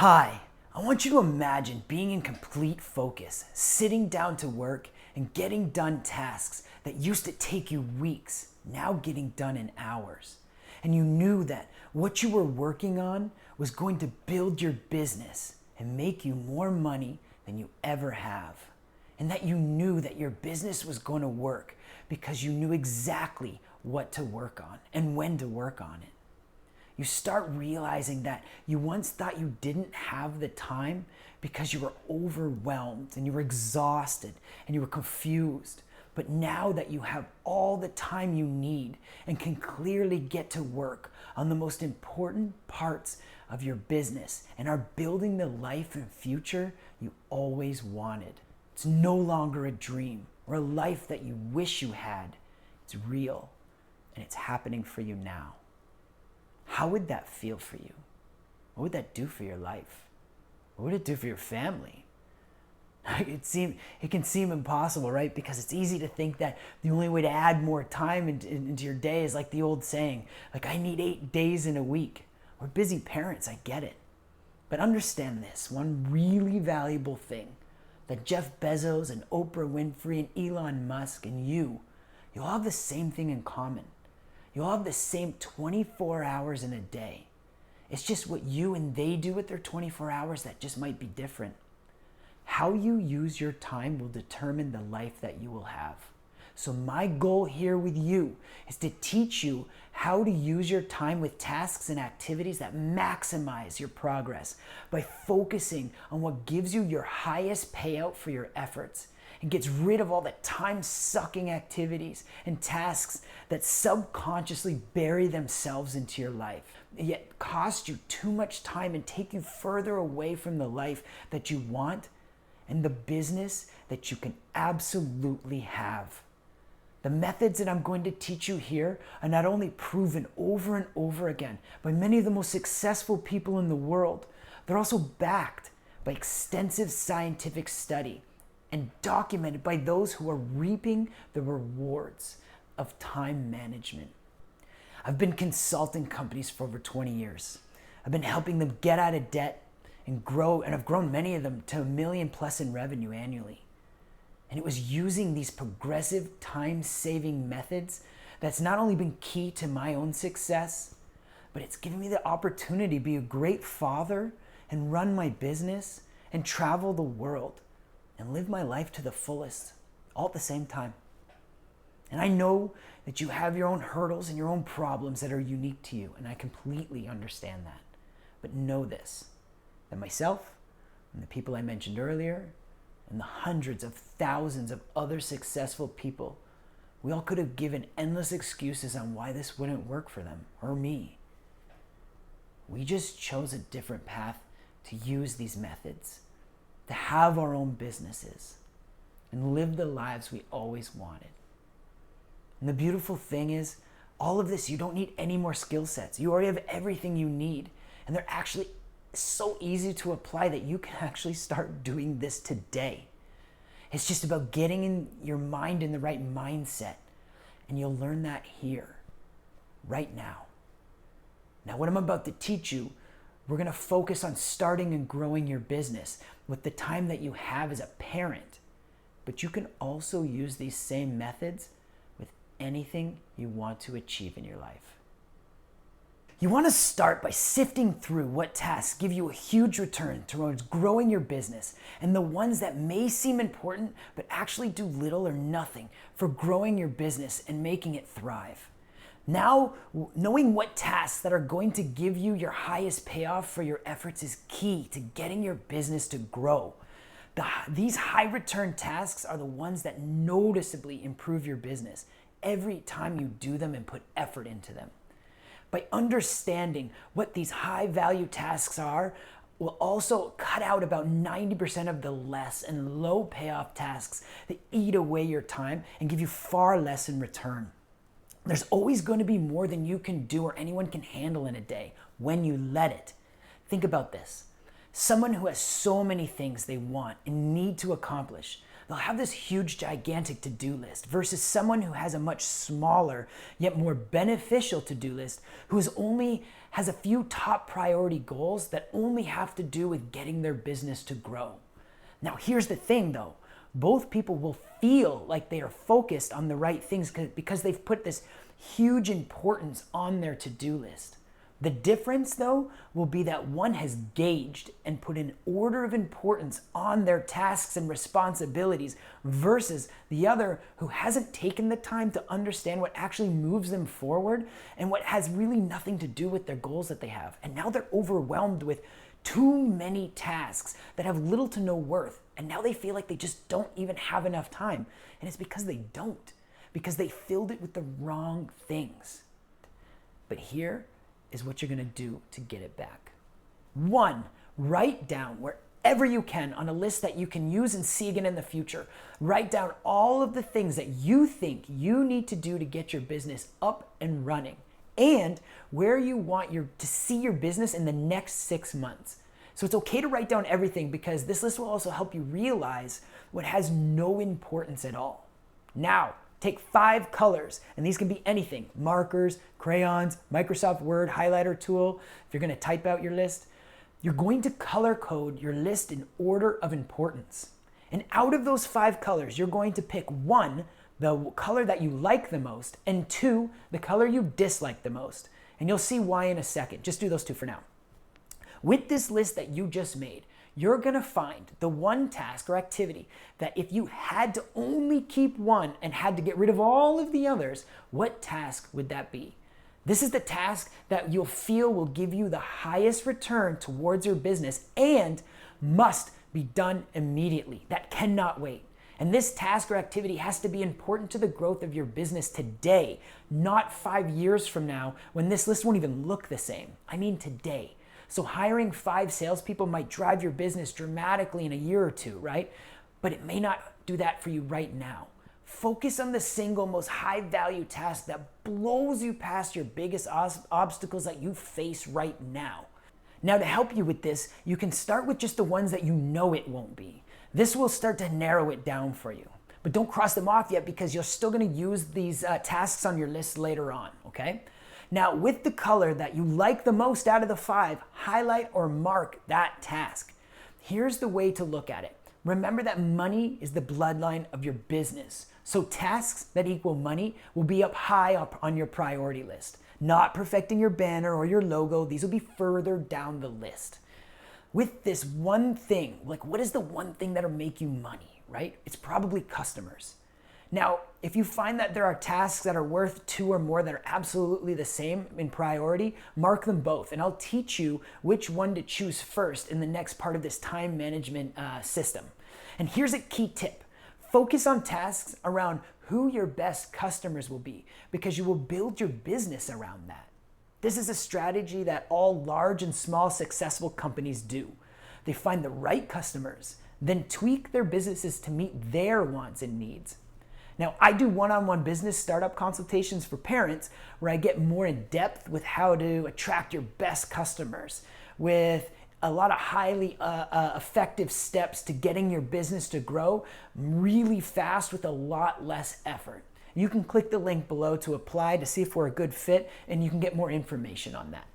Hi, I want you to imagine being in complete focus, sitting down to work and getting done tasks that used to take you weeks, now getting done in hours. And you knew that what you were working on was going to build your business and make you more money than you ever have. And that you knew that your business was going to work because you knew exactly what to work on and when to work on it. You start realizing that you once thought you didn't have the time because you were overwhelmed and you were exhausted and you were confused. But now that you have all the time you need and can clearly get to work on the most important parts of your business and are building the life and future you always wanted. It's no longer a dream or a life that you wish you had. It's real and it's happening for you now. How would that feel for you? What would that do for your life? What would it do for your family? It can seem impossible, right? Because it's easy to think that the only way to add more time into your day is like the old saying, like, I need 8 days in a week. We're busy parents, I get it. But understand this, one really valuable thing, that Jeff Bezos and Oprah Winfrey and Elon Musk and you all have the same thing in common. You all have the same 24 hours in a day. It's just what you and they do with their 24 hours that just might be different. How you use your time will determine the life that you will have. So my goal here with you is to teach you how to use your time with tasks and activities that maximize your progress by focusing on what gives you your highest payout for your efforts and gets rid of all the time-sucking activities and tasks that subconsciously bury themselves into your life, yet cost you too much time and take you further away from the life that you want and the business that you can absolutely have. The methods that I'm going to teach you here are not only proven over and over again by many of the most successful people in the world, they're also backed by extensive scientific study and documented by those who are reaping the rewards of time management. I've been consulting companies for over 20 years. I've been helping them get out of debt and grow, and I've grown many of them to $1 million+ in revenue annually. And it was using these progressive time-saving methods that's not only been key to my own success, but it's given me the opportunity to be a great father and run my business and travel the world and live my life to the fullest, all at the same time. And I know that you have your own hurdles and your own problems that are unique to you, and I completely understand that. But know this, that myself and the people I mentioned earlier, and the hundreds of thousands of other successful people, we all could have given endless excuses on why this wouldn't work for them or me. We just chose a different path to use these methods, to have our own businesses and live the lives we always wanted. And the beautiful thing is, all of this, you don't need any more skill sets. You already have everything you need. And they're actually so easy to apply that you can actually start doing this today. It's just about getting in your mind in the right mindset. And you'll learn that here, right now. Now, what I'm about to teach you, we're going to focus on starting and growing your business with the time that you have as a parent. But you can also use these same methods with anything you want to achieve in your life. You want to start by sifting through what tasks give you a huge return towards growing your business and the ones that may seem important but actually do little or nothing for growing your business and making it thrive. Now, knowing what tasks that are going to give you your highest payoff for your efforts is key to getting your business to grow. These high return tasks are the ones that noticeably improve your business every time you do them and put effort into them. By understanding what these high value tasks are, will also cut out about 90% of the less and low payoff tasks that eat away your time and give you far less in return. There's always going to be more than you can do or anyone can handle in a day when you let it. Think about this. Someone who has so many things they want and need to accomplish, They'll have this huge, gigantic to-do list versus someone who has a much smaller, yet more beneficial to-do list, who only has a few top priority goals that only have to do with getting their business to grow. Now, here's the thing though. Both people will feel like they are focused on the right things because they've put this huge importance on their to-do list. The difference though will be that one has gauged and put an order of importance on their tasks and responsibilities versus the other who hasn't taken the time to understand what actually moves them forward and what has really nothing to do with their goals that they have. And now they're overwhelmed with too many tasks that have little to no worth. And now they feel like they just don't even have enough time. And it's because they don't, because they filled it with the wrong things. But here is what you're gonna do to get it back. 1, write down wherever you can on a list that you can use and see again in the future. Write down all of the things that you think you need to do to get your business up and running and where you want to see your business in the next 6 months. So it's okay to write down everything because this list will also help you realize what has no importance at all. Now, take 5 colors, and these can be anything: markers, crayons, Microsoft Word, highlighter tool. If you're gonna type out your list, you're going to color code your list in order of importance. And out of those 5 colors, you're going to pick 1, the color that you like the most, and 2, the color you dislike the most. And you'll see why in a second. Just do those 2 for now. With this list that you just made, you're gonna find the one task or activity that if you had to only keep one and had to get rid of all of the others, what task would that be? This is the task that you'll feel will give you the highest return towards your business and must be done immediately. That cannot wait. And this task or activity has to be important to the growth of your business today, not 5 years from now when this list won't even look the same. I mean today. So hiring 5 salespeople might drive your business dramatically in a year or 2, right? But it may not do that for you right now. Focus on the single most high value task that blows you past your biggest obstacles that you face right now. Now, to help you with this, you can start with just the ones that you know it won't be. This will start to narrow it down for you. But don't cross them off yet because you're still gonna use these tasks on your list later on, okay? Now, with the color that you like the most out of the 5, highlight or mark that task. Here's the way to look at it. Remember that money is the bloodline of your business. So tasks that equal money will be up high up on your priority list. Not perfecting your banner or your logo, these will be further down the list. With this one thing, like what is the one thing that'll make you money, right? It's probably customers. Now, if you find that there are tasks that are worth 2 or more that are absolutely the same in priority, mark them both. And I'll teach you which one to choose first in the next part of this time management system. And here's a key tip. Focus on tasks around who your best customers will be because you will build your business around that. This is a strategy that all large and small successful companies do. They find the right customers, then tweak their businesses to meet their wants and needs. Now, I do one-on-one business startup consultations for parents where I get more in depth with how to attract your best customers with a lot of highly effective steps to getting your business to grow really fast with a lot less effort. You can click the link below to apply to see if we're a good fit and you can get more information on that.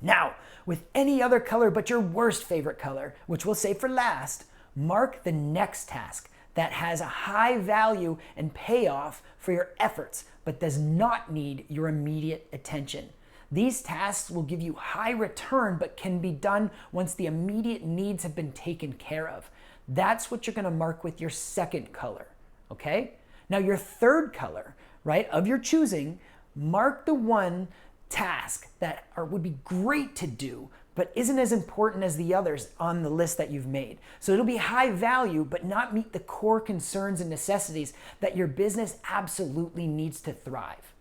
Now, with any other color but your worst favorite color, which we'll save for last, mark the next task that has a high value and payoff for your efforts, but does not need your immediate attention. These tasks will give you high return, but can be done once the immediate needs have been taken care of. That's what you're gonna mark with your second color, okay? Now your third color, right, of your choosing, mark the one task that would be great to do, but isn't as important as the others on the list that you've made. So it'll be high value, but not meet the core concerns and necessities that your business absolutely needs to thrive.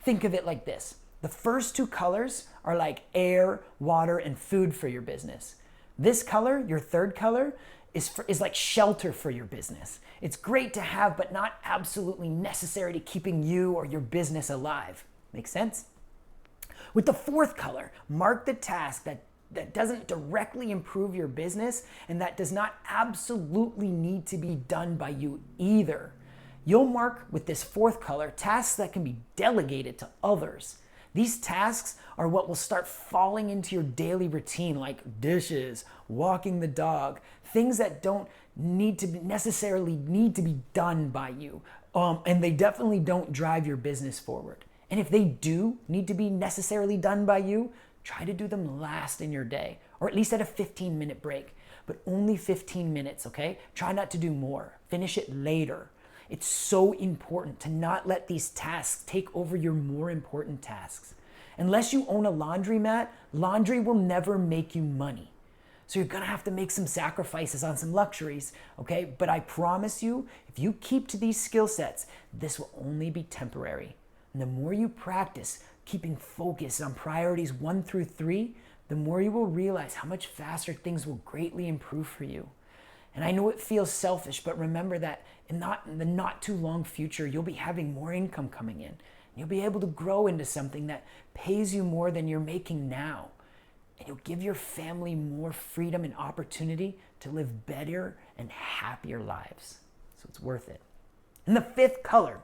Think of it like this. The first 2 colors are like air, water, and food for your business. This color, your third color, is like shelter for your business. It's great to have, but not absolutely necessary to keeping you or your business alive. Make sense? With the fourth color, mark the task that that doesn't directly improve your business and that does not absolutely need to be done by you either. You'll mark with this fourth color tasks that can be delegated to others. These tasks are what will start falling into your daily routine, like dishes, walking the dog, things that don't necessarily need to be done by you. And they definitely don't drive your business forward. And if they do need to be necessarily done by you, try to do them last in your day, or at least at a 15-minute break, but only 15 minutes, okay? Try not to do more. Finish it later. It's so important to not let these tasks take over your more important tasks. Unless you own a laundromat, laundry will never make you money. So you're gonna have to make some sacrifices on some luxuries, okay? But I promise you, if you keep to these skill sets, this will only be temporary. And the more you practice keeping focus on priorities 1 through 3, the more you will realize how much faster things will greatly improve for you. And I know it feels selfish, but remember that in the not too long future, you'll be having more income coming in. You'll be able to grow into something that pays you more than you're making now. And you'll give your family more freedom and opportunity to live better and happier lives. So it's worth it. And the fifth color,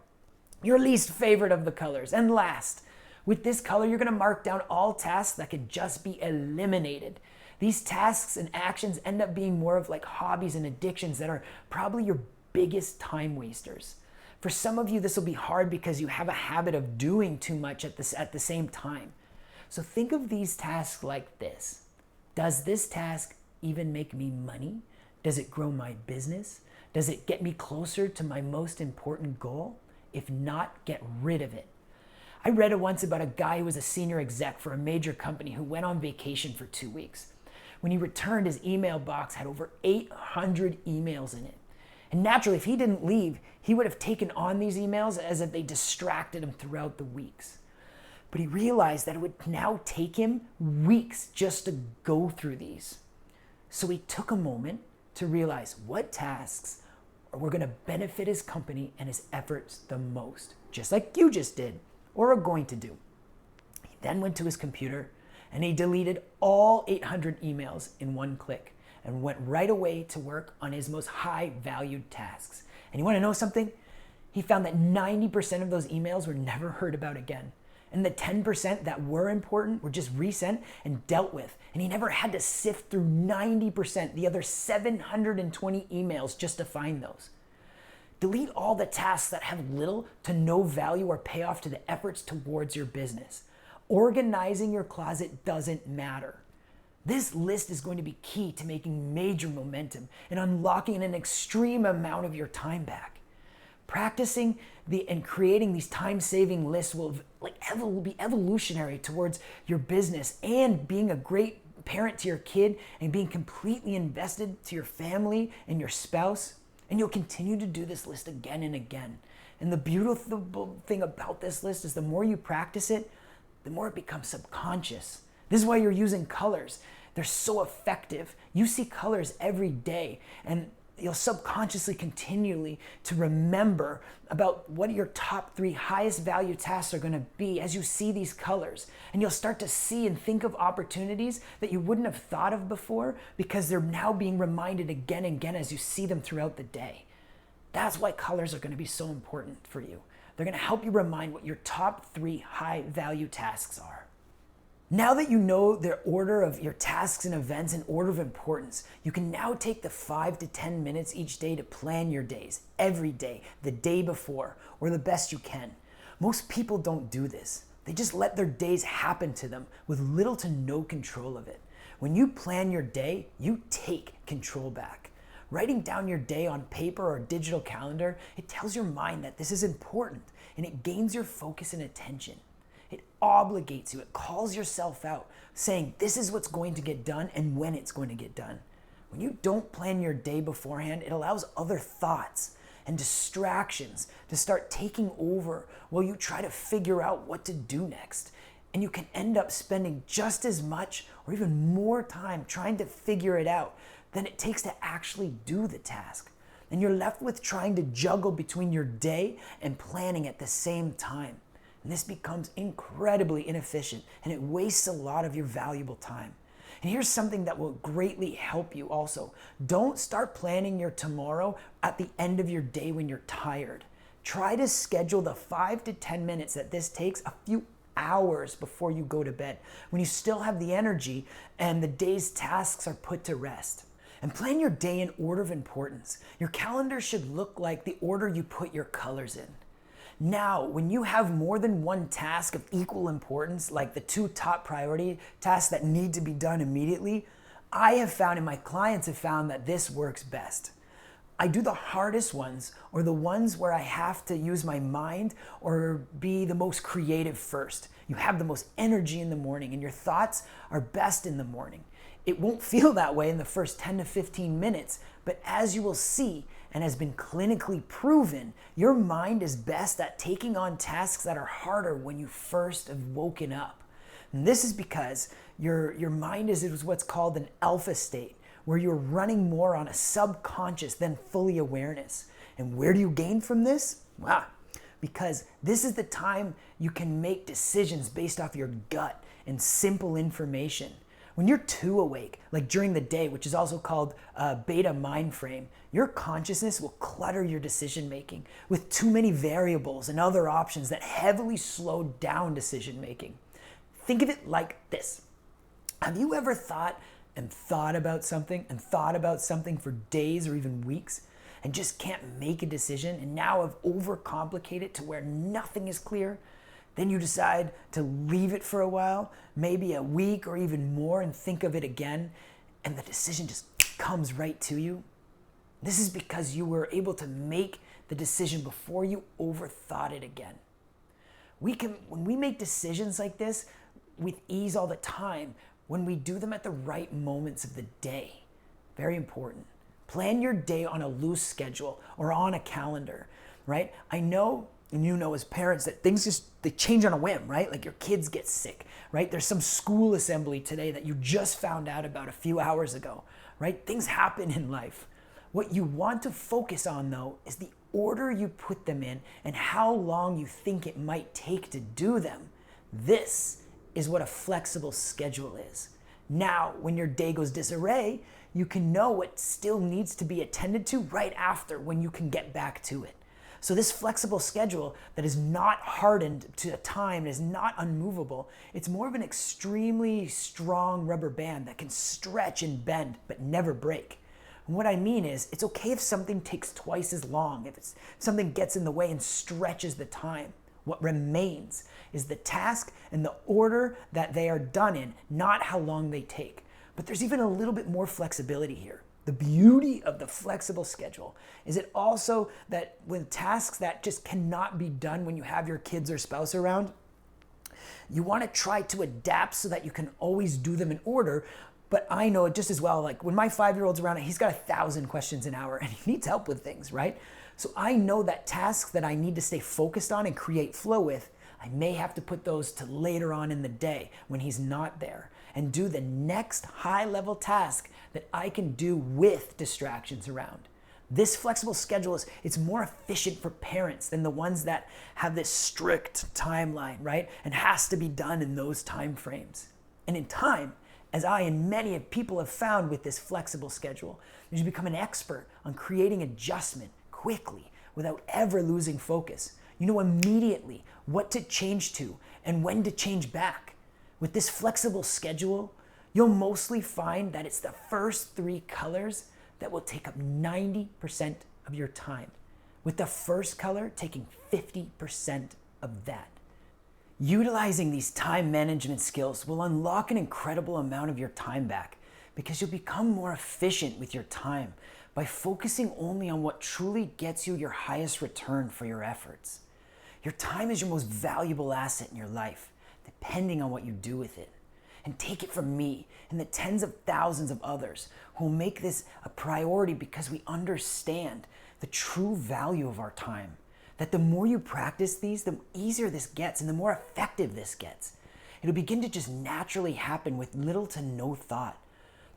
your least favorite of the colors, and last, with this color, you're gonna mark down all tasks that could just be eliminated. These tasks and actions end up being more of like hobbies and addictions that are probably your biggest time wasters. For some of you, this will be hard because you have a habit of doing too much at the same time. So think of these tasks like this. Does this task even make me money? Does it grow my business? Does it get me closer to my most important goal? If not, get rid of it. I read once about a guy who was a senior exec for a major company who went on vacation for 2 weeks. When he returned, his email box had over 800 emails in it. And naturally, if he didn't leave, he would have taken on these emails as if they distracted him throughout the weeks. But he realized that it would now take him weeks just to go through these. So he took a moment to realize what tasks were going to benefit his company and his efforts the most, just like you just did, or are going to do. He then went to his computer and he deleted all 800 emails in one click and went right away to work on his most high-valued tasks. And you want to know something? He found that 90% of those emails were never heard about again. And the 10% that were important were just resent and dealt with. And he never had to sift through 90%, the other 720 emails just to find those. Delete all the tasks that have little to no value or payoff to the efforts towards your business. Organizing your closet doesn't matter. This list is going to be key to making major momentum and unlocking an extreme amount of your time back. Practicing and creating these time-saving lists will be evolutionary towards your business and being a great parent to your kid and being completely invested to your family and your spouse. And you'll continue to do this list again and again. And the beautiful thing about this list is the more you practice it, the more it becomes subconscious. This is why you're using colors. They're so effective. You see colors every day, and you'll subconsciously continually to remember about what your top 3 highest value tasks are going to be as you see these colors. And you'll start to see and think of opportunities that you wouldn't have thought of before because they're now being reminded again and again as you see them throughout the day. That's why colors are going to be so important for you. They're going to help you remind what your top 3 high value tasks are. Now that you know the order of your tasks and events in order of importance, you can now take the 5 to 10 minutes each day to plan your days, every day, the day before, or the best you can. Most people don't do this. They just let their days happen to them with little to no control of it. When you plan your day, you take control back. Writing down your day on paper or digital calendar, it tells your mind that this is important and it gains your focus and attention. It obligates you, it calls yourself out, saying this is what's going to get done and when it's going to get done. When you don't plan your day beforehand, it allows other thoughts and distractions to start taking over while you try to figure out what to do next. And you can end up spending just as much or even more time trying to figure it out than it takes to actually do the task. And you're left with trying to juggle between your day and planning at the same time. And this becomes incredibly inefficient and it wastes a lot of your valuable time. And here's something that will greatly help you also. Don't start planning your tomorrow at the end of your day when you're tired. Try to schedule the 5 to 10 minutes that this takes a few hours before you go to bed, when you still have the energy and the day's tasks are put to rest. And plan your day in order of importance. Your calendar should look like the order you put your colors in. Now, when you have more than one task of equal importance, like the 2 top priority tasks that need to be done immediately, I have found, and my clients have found, that this works best. I do the hardest ones, or the ones where I have to use my mind or be the most creative first. You have the most energy in the morning, and your thoughts are best in the morning. It won't feel that way in the first 10 to 15 minutes, but as you will see, and has been clinically proven, your mind is best at taking on tasks that are harder when you first have woken up. And this is because your mind is what's called an alpha state, where you're running more on a subconscious than fully awareness. And where do you gain from this? Because this is the time you can make decisions based off your gut and simple information. When you're too awake, like during the day, which is also called beta mind frame, your consciousness will clutter your decision making with too many variables and other options that heavily slow down decision making. Think of it like this. Have you ever thought about something for days or even weeks and just can't make a decision, and now have overcomplicated it to where nothing is clear? Then you decide to leave it for a while, maybe a week or even more, and think of it again, and the decision just comes right to you. This is because you were able to make the decision before you overthought it again. When we make decisions like this with ease all the time, when we do them at the right moments of the day, very important. Plan your day on a loose schedule or on a calendar, right? I know, and you know as parents, that things they change on a whim, right? Like your kids get sick, right? There's some school assembly today that you just found out about a few hours ago, right? Things happen in life. What you want to focus on, though, is the order you put them in and how long you think it might take to do them. This is what a flexible schedule is. Now, when your day goes disarray, you can know what still needs to be attended to right after, when you can get back to it. So this flexible schedule that is not hardened to time, is not unmovable, it's more of an extremely strong rubber band that can stretch and bend but never break. And what I mean is, it's okay if something takes twice as long, if something gets in the way and stretches the time. What remains is the task and the order that they are done in, not how long they take. But there's even a little bit more flexibility here. The beauty of the flexible schedule is it also that with tasks that just cannot be done when you have your kids or spouse around, you want to try to adapt so that you can always do them in order. But I know it just as well, like when my 5-year-old's around, he's got 1,000 questions an hour and he needs help with things, right? So I know that tasks that I need to stay focused on and create flow with, I may have to put those to later on in the day when he's not there, and do the next high-level task that I can do with distractions around. This flexible schedule it's more efficient for parents than the ones that have this strict timeline, right? And has to be done in those time frames. And in time, as I and many people have found with this flexible schedule, you become an expert on creating adjustment quickly without ever losing focus. You know immediately what to change to and when to change back. With this flexible schedule, you'll mostly find that it's the first 3 colors that will take up 90% of your time, with the first color taking 50% of that. Utilizing these time management skills will unlock an incredible amount of your time back, because you'll become more efficient with your time by focusing only on what truly gets you your highest return for your efforts. Your time is your most valuable asset in your life, depending on what you do with it. And take it from me and the tens of thousands of others who will make this a priority, because we understand the true value of our time. That the more you practice these, the easier this gets and the more effective this gets. It'll begin to just naturally happen with little to no thought.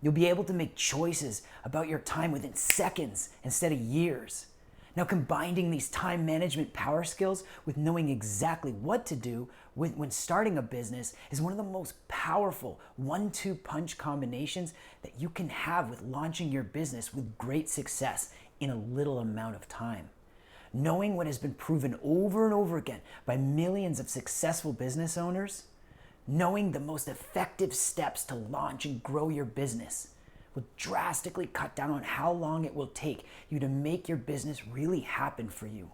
You'll be able to make choices about your time within seconds instead of years. Now, combining these time management power skills with knowing exactly what to do when starting a business is one of the most powerful 1-2 punch combinations that you can have with launching your business with great success in a little amount of time. Knowing what has been proven over and over again by millions of successful business owners, knowing the most effective steps to launch and grow your business will drastically cut down on how long it will take you to make your business really happen for you.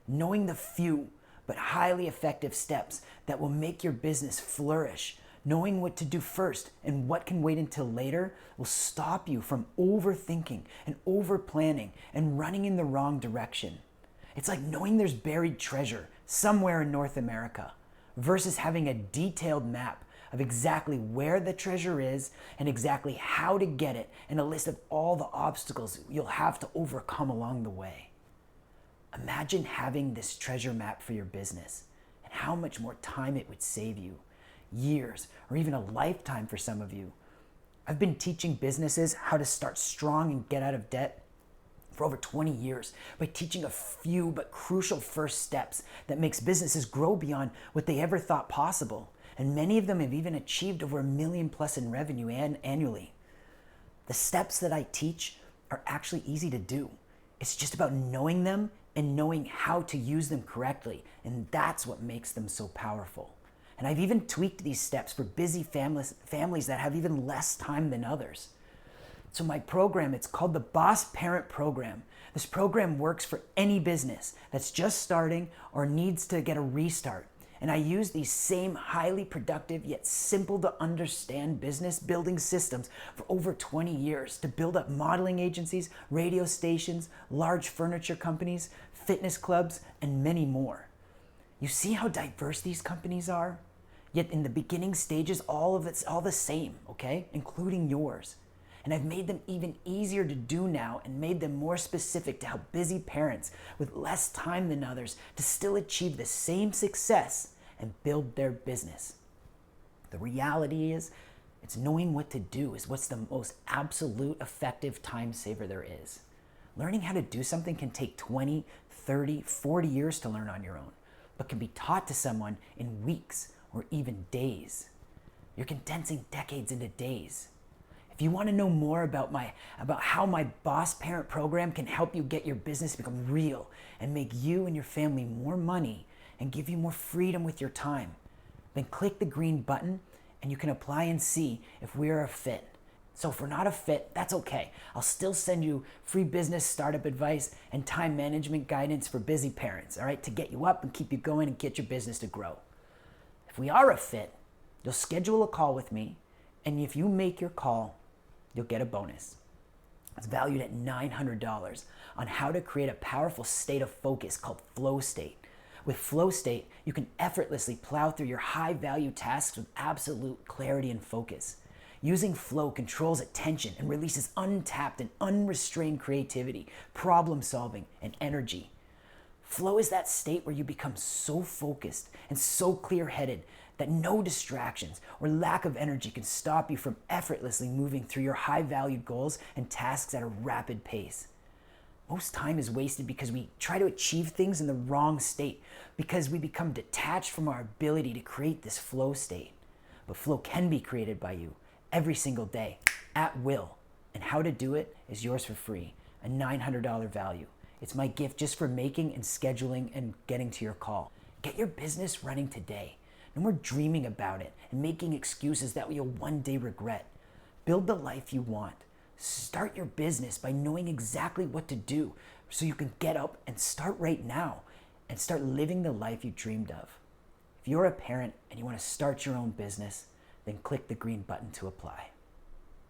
Knowing the few but highly effective steps that will make your business flourish, knowing what to do first and what can wait until later will stop you from overthinking and over-planning and running in the wrong direction. It's like knowing there's buried treasure somewhere in North America versus having a detailed map of exactly where the treasure is and exactly how to get it, and a list of all the obstacles you'll have to overcome along the way. Imagine having this treasure map for your business and how much more time it would save you, years or even a lifetime for some of you. I've been teaching businesses how to start strong and get out of debt for over 20 years by teaching a few but crucial first steps that makes businesses grow beyond what they ever thought possible. And many of them have even achieved over $1 million+ in revenue annually. The steps that I teach are actually easy to do. It's just about knowing them and knowing how to use them correctly. And that's what makes them so powerful. And I've even tweaked these steps for busy families that have even less time than others. So my program, it's called the Boss Parent Program. This program works for any business that's just starting or needs to get a restart. And I use these same highly productive yet simple to understand business building systems for over 20 years to build up modeling agencies, radio stations, large furniture companies, fitness clubs, and many more. You see how diverse these companies are? Yet in the beginning stages, all of it's all the same, okay? Including yours. And I've made them even easier to do now and made them more specific to help busy parents with less time than others to still achieve the same success and build their business. The reality is, it's knowing what to do is what's the most absolute effective time saver there is. Learning how to do something can take 20, 30, 40 years to learn on your own, but can be taught to someone in weeks or even days. You're condensing decades into days. If you want to know more about how my Boss Parent Program can help you get your business to become real and make you and your family more money and give you more freedom with your time, then click the green button and you can apply and see if we're a fit. So if we're not a fit, that's okay. I'll still send you free business startup advice and time management guidance for busy parents, all right, to get you up and keep you going and get your business to grow. If we are a fit, you'll schedule a call with me, and if you make your call, you'll get a bonus. It's valued at $900 on how to create a powerful state of focus called flow state. With flow state, you can effortlessly plow through your high-value tasks with absolute clarity and focus. Using flow controls attention and releases untapped and unrestrained creativity, problem solving, and energy. Flow is that state where you become so focused and so clear-headed that no distractions or lack of energy can stop you from effortlessly moving through your high-valued goals and tasks at a rapid pace. Most time is wasted because we try to achieve things in the wrong state, because we become detached from our ability to create this flow state. But flow can be created by you every single day, at will. And how to do it is yours for free, a $900 value. It's my gift just for making and scheduling and getting to your call. Get your business running today. No more dreaming about it and making excuses that you'll one day regret. Build the life you want. Start your business by knowing exactly what to do so you can get up and start right now and start living the life you dreamed of. If you're a parent and you want to start your own business, then click the green button to apply.